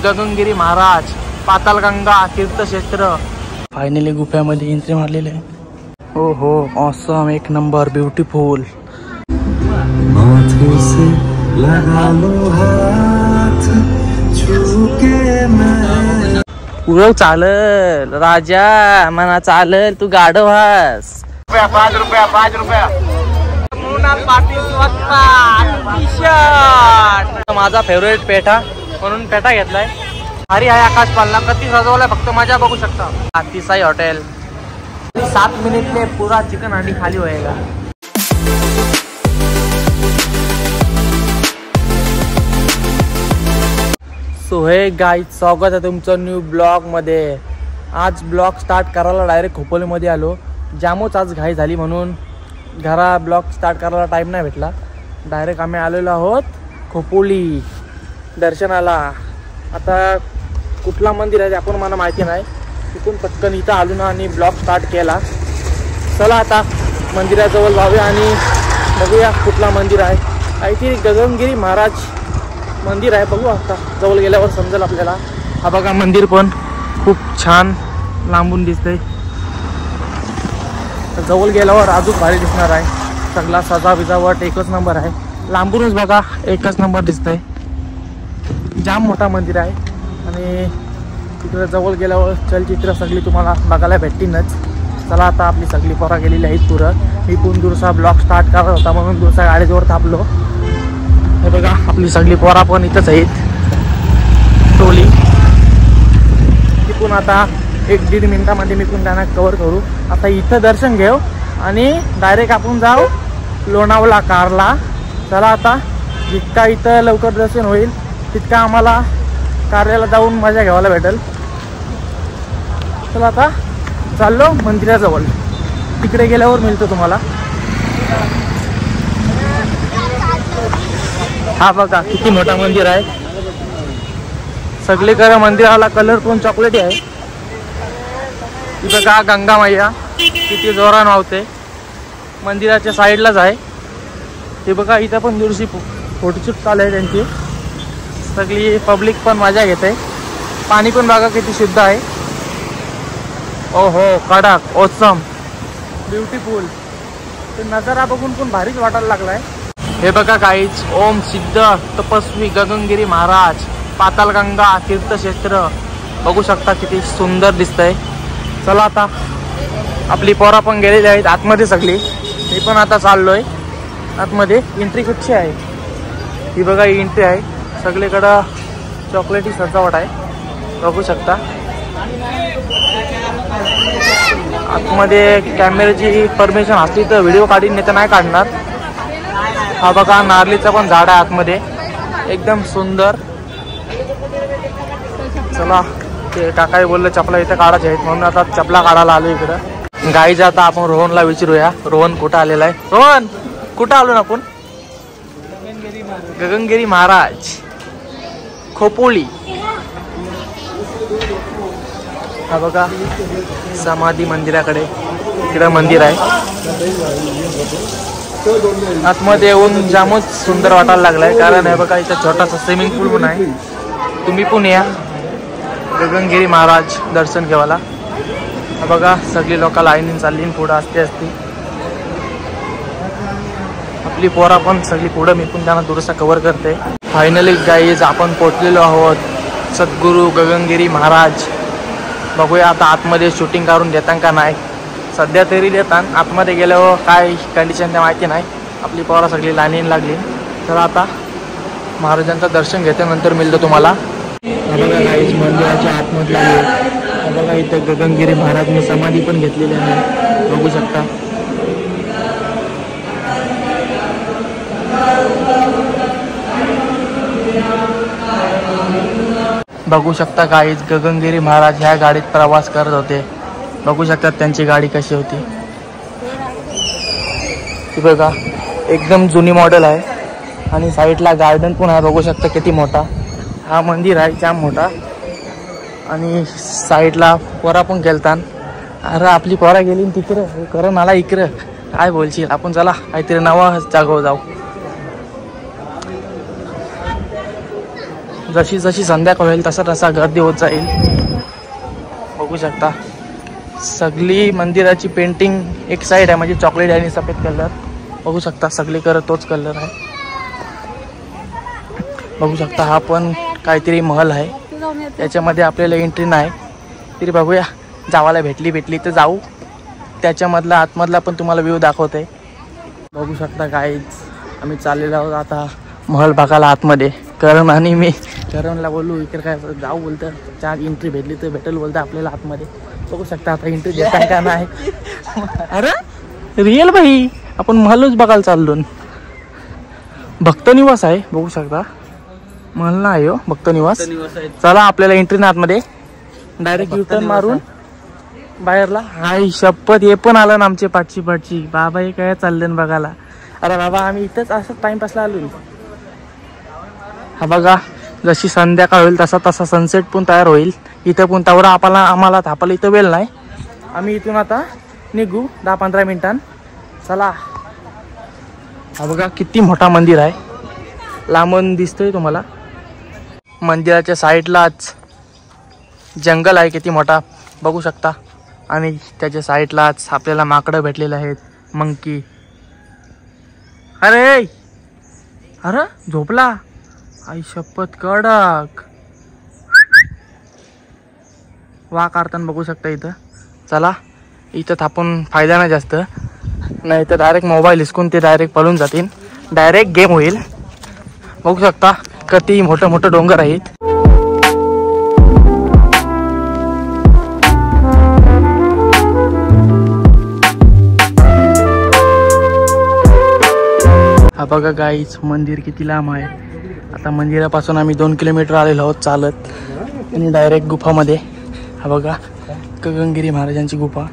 गगनगिरी महाराज पातालगंगा तीर्थक्षेत्र। Finally गुफ्यामध्ये entry मारलेली आहे। हो हो ऑसम, एक नंबर, ब्युटिफुल। पुरव चालल राजा म्हणा, चालल तू गाढव हास। 5 रुपया 5 रुपया। माझा फेवरेट पेठा म्हणून पेठा घेतलाय। भारी आहे आकाश पालना, कधी सजवलाय फक्त मजा बघू शकता। अतिसाई हॉटेल। 7 मिनट में पूरा चिकन हांडी खाली होएगा। सो हे गाईज, स्वागत आहे तुमचं न्यू ब्लॉग मध्ये। आज ब्लॉग स्टार्ट करायला डायरेक्ट खोपोलीमध्ये आलो। जामच आज घाई झाली म्हणून घरा ब्लॉग स्टार्ट करायला टाईम नाही भेटला। डायरेक्ट आम्ही आलेलो आहोत खोपोली दर्शनाला। आता कुठला मंदिर आहे ते आपण मला माहिती नाही, तिथून पटकन इथं आलो ना आणि ब्लॉग स्टार्ट केला। चला आता मंदिराजवळ जाऊया आणि बघूया कुठला मंदिर आहे। काहीतरी गगनगिरी महाराज मंदिर आहे, बघू आता जवळ गेल्यावर समजेल आपल्याला। हा बघा मंदिर पण खूप छान लांबून दिसतंय, जवळ गेल्यावर अजून भारी दिसणार आहे। सगळा सजा विजावट एकच नंबर आहे, लांबूनच बघा एकच नंबर दिसतंय। जाम मोठा मंदिर आहे आणि तिकडे जवळ गेल्यावर चलचित्र सगळी तुम्हाला बघायला भेटतीलच। चला आता आपली सगळी पोरा गेलेली आहेत पुरं। मी पण दूरचा ब्लॉग स्टार्ट करत होता म्हणून दूरच्या गाडीजवळ थांबलो। हे बघा आपली सगळी पोरा पण इथंच आहेत टोली। तिकून आता 1-1.5 मिनिटामध्ये मी पण त्यांना कव्हर करू। आता इथं दर्शन घेऊ आणि डायरेक्ट आपण जाऊ लोणावळा कारला। चला आता जितका इथं लवकर दर्शन होईल तितका आम्हाला कार्याला जाऊन मजा घ्यायला भेटेल। चला आता चाललो मंदिराजवळ, तिकडे गेल्यावर मिळतो तुम्हाला। हा बघा किती मोठा मंदिर आहे, सगळीकडे मंदिराला कलर पण चॉकलेटी आहे। इथं का गंगा मैया किती जोरान वाहते, मंदिराच्या साईडलाच आहे। हे बघा इथं पण दूरशी फोटोशूट चालू आहे त्यांची, सगळी पब्लिक पण मजा घेते। पाणी पण बघा किती शुद्ध आहे। ओहो कडक, ऑसम, ब्युटिफुल। ते नजारा बघून पण भारीच वाटायला लागलाय। हे बघा गाईज, ओम सिद्ध तपस्वी गगनगिरी महाराज पातालगंगा तीर्थक्षेत्र, बघू शकता किती सुंदर दिसतंय। चला आता आपली पोरा पण गेलेली आहेत आतमध्ये सगळी, मी पण आता चाललोय आतमध्ये। एंट्री कुठची आहे ही बघा, ही एंट्री आहे। सगळीकडं चॉकलेटी सजावट आहे, बघू शकता। आतमध्ये कॅमेऱ्याची परमिशन असली तर व्हिडिओ काढीन, नाही तर नाही काढणार। हा बघा नारळीचं पण झाड आहे आतमध्ये, एकदम सुंदर। चला ते काकाही बोलले चपला इथं काढायचे आहेत म्हणून आता चपला काढायला आलो इकडं। गाईचा आता आपण रोहनला विचारूया, रोहन कुठं आलेला आहे। रोहन कुठं आलो ना आपण? गगनगिरी महाराज खोपोली। हा बघा समाधी मंदिराकडे, इकडं मंदिर आहे। आतमध्ये येऊन जामच सुंदर वाटायला लागलाय, कारण हे बघा इथं छोटासा स्विमिंग पूल पण आहे। तुम्ही पण या गगनगिरी महाराज दर्शन घेवायला। हा बघा सगळी लोक लाईनीन चालली, पुढं असते असते आपली पोरा पण सगळी पुढं, मी पण त्यांना दूरचा कव्हर करते। फायनली गाईज आपण पोचलेलो आहोत सद्गुरू गगनगिरी महाराज। बघूया आता आतमध्ये शूटिंग करून देतात का नाही, सध्या तरी देतात। आतमध्ये गेल्यावर काय कंडिशन त्या माहिती नाही। आपली पोरा सगळी लाईनीन लागली। तर आता महाराजांचं दर्शन घेतल्यानंतर मिळतं तुम्हाला। बघा गाईज मंदिराच्या आतमध्ये आहे, बघा इथं गगनगिरी महाराजने समाधी पण घेतलेली आहे, बघू शकता। बघू शकता गाईज गगनगिरी महाराज ह्या गाडीत प्रवास करत होते, बघू शकता त्यांची गाडी कशी होती। ती बघा एकदम जुनी मॉडेल आहे आणि साईडला गार्डन पण आहे, बघू शकता किती मोठा हा मंदिर आहे, जाम मोठा। आणि साईडला पोरा पण गेलतान। अरे आपली पोरा गेली तिकडं, करून आला इकडं, काय बोलशील आपण। चला काहीतरी नवा जागो जाऊ। जशी जशी संध्याकाळ होईल तसा तसा गर्दी होत जाईल. बघू शकता सगळी मंदिराची पेंटिंग एक साईड आहे, म्हणजे चॉकलेट आणि सफेद कलर. बघू शकता सगळीकडे तोच कलर आहे. बघू शकता हा पण काहीतरी महल आहे, त्याच्यामध्ये आपल्याला एंट्री नाही तरी बघूया, जावाला भेटली तर जाऊ. त्याच्यामधला आतमधला पण तुम्हाला व्ह्यू दाखवते. बघू शकता गाईज आम्ही चाललेलो आहोत आता महल बघायला आतमध्ये. करण आणि मी करणला बोलू इकडे काय जाऊ बोलतं, चार एंट्री भेटली तर भेटेल बोलतं आपल्याला आतमध्ये. बघू शकता आता एंट्री देता का नाही. अरे रिअल भाई आपण महलच बघायला चाललो. भक्त निवास आहे बघू शकता, महल नाही हो भक्त निवास. चला आपल्याला एंट्री ना आतमध्ये, डायरेक्ट युटर्न मारून बाहेरला. हाय शपथ हे पण आलं ना आमचे पाठची बाबा हे काय चाललं बघायला. अरे बाबा आम्ही इथंच असं टाइमपासला आलो. हा बघा जशी संध्याकाळ होईल तसा तसा सनसेट पण तयार होईल. इथं पण तेवढा आम्हाला थापायला इथं वेळ नाही. आम्ही इथून आता निघू 10-15 मिनिटां. चला. हा बघा किती मोठा मंदिर आहे, लांबून दिसतोय तुम्हाला. मंदिराच्या साईडलाच जंगल आहे किती मोठा बघू शकता, आणि त्याच्या साईडलाच आपल्याला माकडं भेटलेले आहेत, मंकी. अरे अरे झोपला आई शपथ कडक. वा काढताना बघू शकता इथं. चला इथं थापून फायदा नाही जास्त, नाही तर डायरेक्ट मोबाईल हिसकून ते डायरेक्ट पळून जातील, डायरेक्ट गेम होईल. बघू शकता किती मोठं डोंगर आहेत. हा बघा गाईच मंदिर किती लांब आहे. आता मंदिरापासून आम्ही 2 किलोमीटर आलेलो आहोत चालत, आणि डायरेक्ट गुफामध्ये. हा बघा गगनगिरी महाराजांची गुफा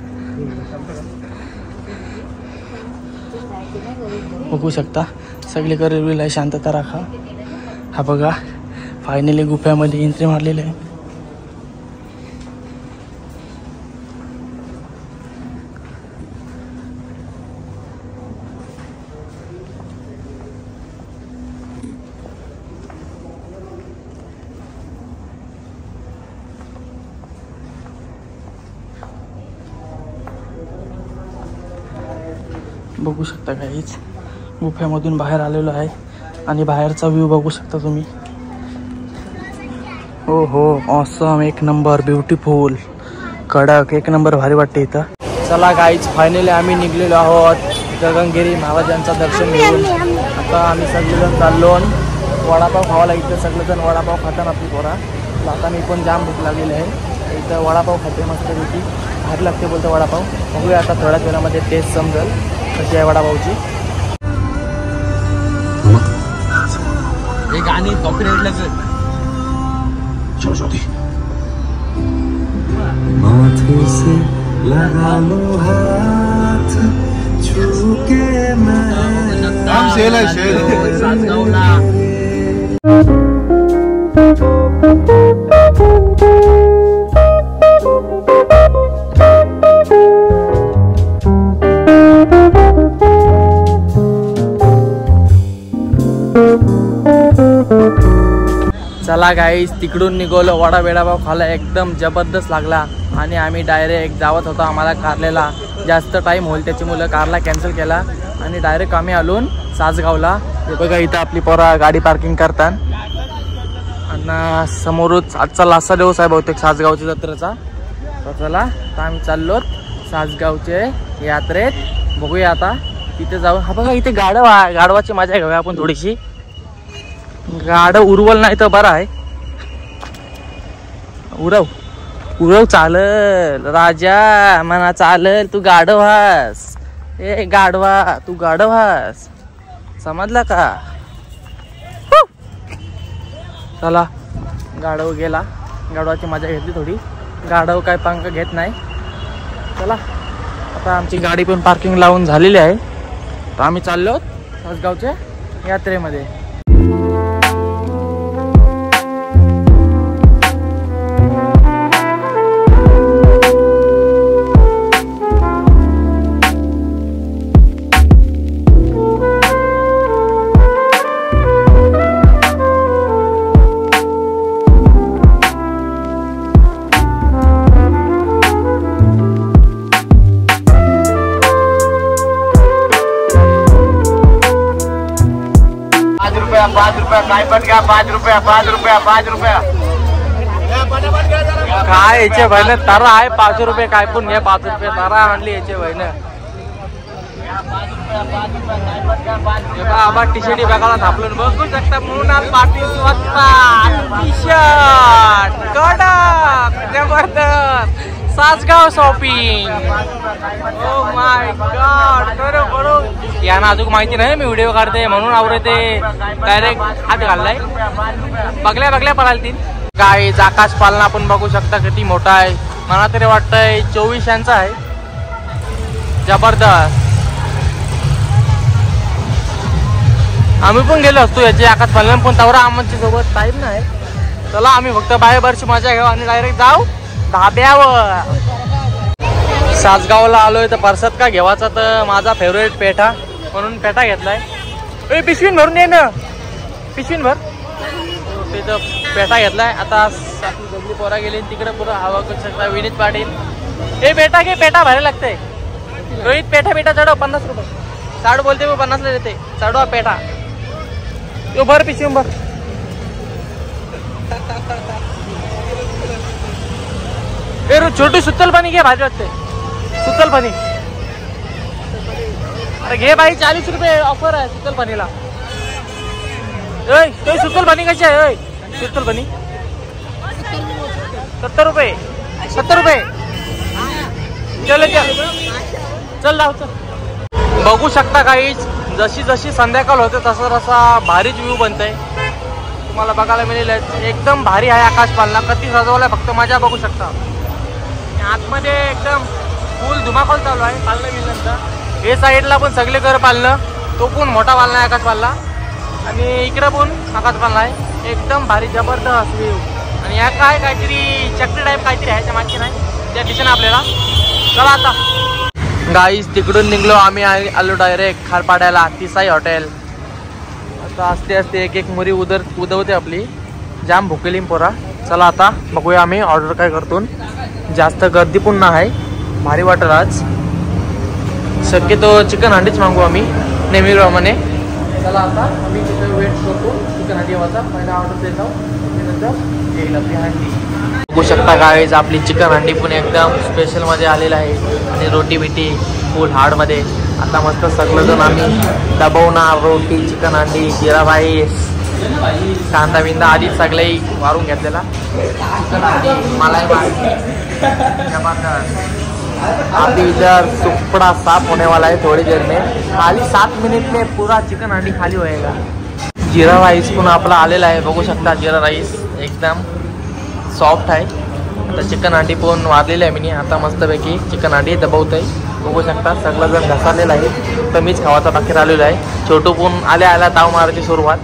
बघू शकता. सगळीकडे रुल आहे, शांतता राखा. हा बघा फायनली गुफ्यामध्ये एंट्री मारलेली आहे. बघू शकता काहीच गुफ्यामधून बाहेर आलेलो आहे, आणि बाहेरचा व्ह्यू बघू शकता तुम्ही. हो हो ऑसम, एक नंबर, ब्युटिफुल, कडक, एक नंबर भारी वाटते इथं. चला गाईज फायनली आम्ही निघलेलो आहोत गगनगिरी महाराजांचं दर्शन घेऊन. आता आम्ही सगळेजण चाललो वडापाव खावायला. इथं सगळेजण वडापाव खातात आपली पोरा. आता मी पण जाम भूक लागलेली आहे. इथं वडापाव खाते मस्तपैकी, भारी लागते बोलतो वडापाव. बघूया आता थोड्याच वेळामध्ये टेस्ट समजेल कशी आहे वडापावची. एक गाणी कॉपीराइट लागलं. माथे से लगा लो हाथ छूके मैं. काम सेल आहे सेल सासगावला. चला गाईस तिकडून निघालो, वडापाव खाला एकदम जबरदस्त लागला, आणि आम्ही डायरेक्ट जावत होतो आम्हाला कारलेला. जास्त टाईम होईल त्याच्यामुळे कारला कॅन्सल केला, आणि डायरेक्ट आम्ही आलो सासगावला. हे बघा इथं आपली पोरा गाडी पार्किंग करतात, आणि समोरच आजचा लास्टचा दिवस आहे बहुतेक सासगावच्या जत्रेचा. तर चला आता आम्ही चाललो सासगावचे यात्रेत. बघूया आता तिथे जाऊ. हा बघा इथे गाढवाची मजा घेऊया आपण थोडीशी. गाड उरवल नाही तर बरं आहे. उरव चालल राजा म्हणा चालल, तू गाढव हास. ए गाढवा तू गाढव हास, समजला का. चला गाढव गेला, गाढवाची मजा घेतली थोडी. गाढव काय पंख घेत नाही. चला आता आमची गाडी पण पार्किंग लावून झालेली आहे, तर आम्ही चाललो सासगावच्या यात्रेमध्ये. काय पण घ्या 5 रुपया 5 रुपया 5 रुपया काय याचे बहिण तारा आहे 5 रुपये काय पण घ्या 5 रुपये तारा आणली याचे बहिण आबा टी शर्ट बघायला थापलं बघू शकता म्हणून आज पाटील टी शर्ट कडक जबरदस्त Sasgaon shopping oh my God करो करो यांना अजून माहिती नाही मी व्हिडिओ काढते म्हणून आवडते डायरेक्ट हात घाललाय बघल्या बघल्या पळाल तीन काय आकाश पालना आपण बघू शकता किती मोठा आहे मला तरी वाटतंय 24 यांचा आहे जबरदस्त आम्ही पण गेलो असतो याची आकाश पालना पण तवरा आमच्या सोबत टाईम नाही चला आम्ही फक्त बाहेरची मजा घेऊ आणि डायरेक्ट जाऊ धाब्यावर सासगावला आलोय तर परसाद का घेवायचा तर माझा फेवरेट पेठा म्हणून पेठा घेतलाय पिशवीन भरून ये ना पिशवीन भर तिथं पेठा घेतलाय आता जगली पोरा गेली तिकडे पुरा हवा करू शकता विनीत पाटील हे पेठा घे पेठा भारी लागते रोहित पेठा पेठा चढव 50 रुपये साडू बोलते मी 50 ला देते चढवा पेठा तो भर पिशवीन भर छोटी सुत्तल पाणी घे भाजी वाटते सुत्तल पाणी अरे घे भाई 40 रुपये ऑफर आहे सुत्तल पाणीला सुत्तल पाणी कशी आहे सुत्तल पाणी 70 रुपये 70 रुपये चल चल जाऊ चल बघू शकता काही जशी जशी संध्याकाळ होते तसा तसा भारीच व्ह्यू बनतंय तुम्हाला बघायला मिळेल एकदम भारी आहे आकाश पालना कधी सजवलाय फक्त मजा बघू शकता आतमध्ये एकदम फुल धुमाकूळ चालू आहे पालना मिळाल्यानंतर हे साईडला पण सगळे घर पालणं तो पण मोठा पालना आहे आकाश पालना आणि इकडं पण आकाश पालना आहे एकदम भारी जबरदस्त व्ह्यू आणि या काय काहीतरी चक्री टाईप काहीतरी आहे त्या मागची नाही त्या दिशेने आपल्याला चला आता गाईस तिकडून निघलो आम्ही आलो डायरेक्ट खारपाड्याला तिसाई हॉटेल आता असते असते एक एक मुरी उदवते आपली जाम भुकेली पोरा चला आता बघूया आम्ही ऑर्डर काय करतो जास्त गर्दी पण नाही भारी वाटेल आज शक्यतो चिकन हांडीच मागू आम्ही नेहमीप्रमाणे चला आता आम्ही तिथे वेट करतो चिकन हांडी वाचा पहिला ऑर्डर देतो त्यानंतर येईल आपली हांडी बघू शकता गाईज आपली चिकन हांडी पण एकदम स्पेशलमध्ये आलेलं आहे आणि रोटी बिटी फुल हार्डमध्ये आता मस्त सगळंजण आम्ही दबवणार रोटी चिकन हांडी जिरा राईस कांदा बिंदा आधीच सगळे वारून घेतलेला चिकन हांडी मलाई अभी इधर सुपड़ा साफ होने वाला है थोड़ी देर में खाली 7 मिनट में पूरा चिकन हांडी खाली होएगा जीरा राईस पण आपला आलेला आहे बघू शकता जीरा राईस एकदम सॉफ्ट आहे आता चिकन हांडी पण वाढलेली आहे मी आता मस्तपैकी चिकन हांडी दबवत आहे बघू शकता सगळं जण घसालेलं आहे तर मीच खावाचा बाकी राहिलेला आहे छोटू पण आल्या ताव मारायची सुरुवात